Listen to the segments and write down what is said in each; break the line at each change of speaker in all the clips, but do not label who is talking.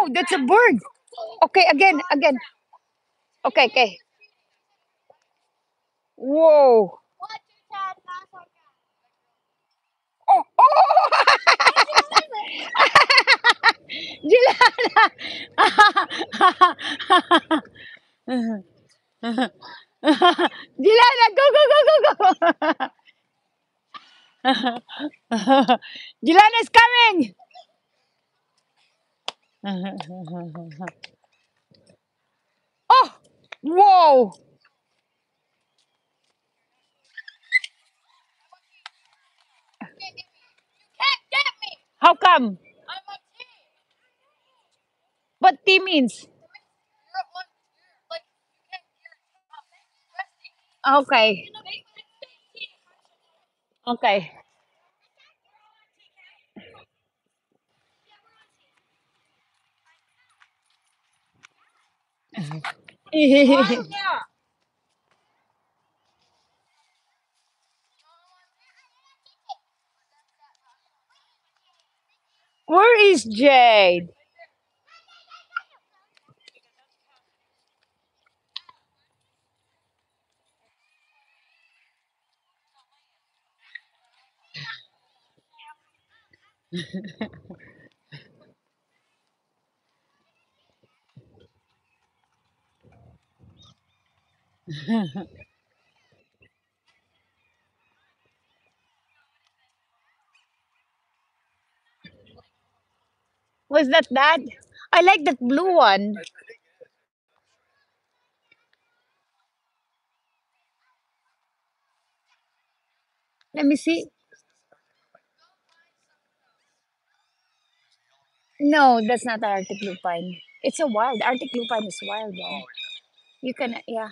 No, that's a bird. Okay, again. Okay, okay. Whoa. Oh, oh! Gilana! Gilana, go, go, go, go, go! Gilana is coming! Oh! Whoa! How come? What T means? Okay. Okay. Where is Jade? Was that that? I like that blue one. Let me see. No, that's not Arctic lupine. It's a wild. Arctic lupine is wild one. You can, yeah.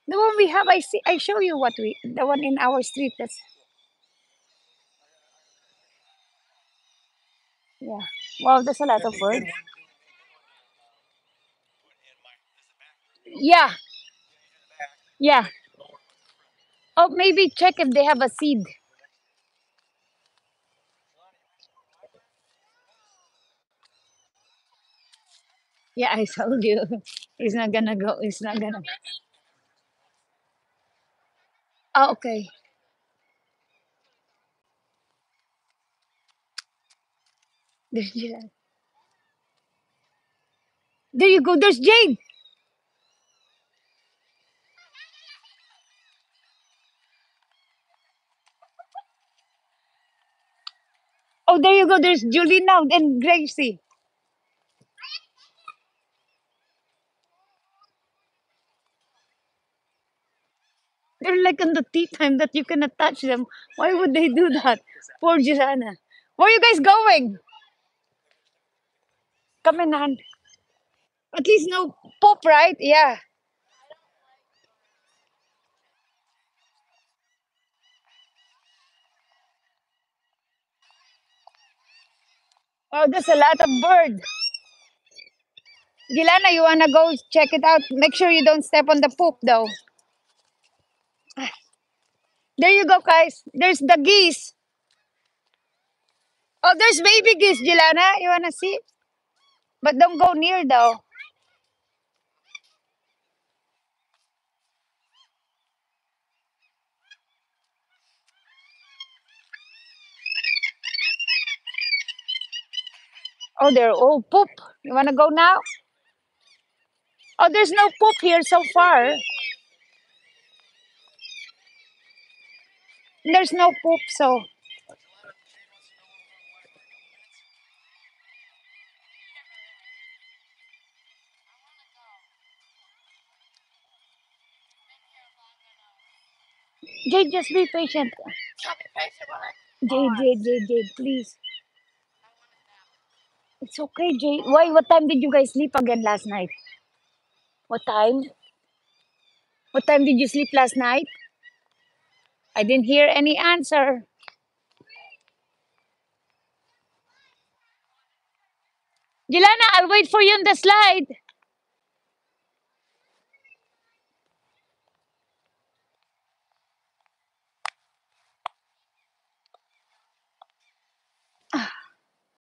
The one we have, I see. I show you what we. The one in our street. That's yeah. Wow, there's a lot of birds. Yeah, yeah. Oh, maybe check if they have a seed. Yeah, I told you. He's not gonna go. He's not gonna. Oh, okay. There's Jade. There you go. There's Jade. Oh, there you go. There's Julie now and Gracie. They're like on the tea time that you cannot touch them. Why would they do that? Poor Joanna. Where are you guys going? Come in, Han. At least no poop, right? Yeah. Oh, there's a lot of bird. Gilana, you wanna go check it out? Make sure you don't step on the poop, though. There you go, guys. There's the geese. Oh, there's baby geese, Gilana. You wanna see? But don't go near, though. Oh, they're all poop. You wanna go now? Oh, there's no poop here so far. There's no poop, so Jade, just be patient. Jade, please. It's okay, Jade. Why? What time did you guys sleep again last night? What time? What time did you sleep last night? I didn't hear any answer. Gilana, I'll wait for you on the slide.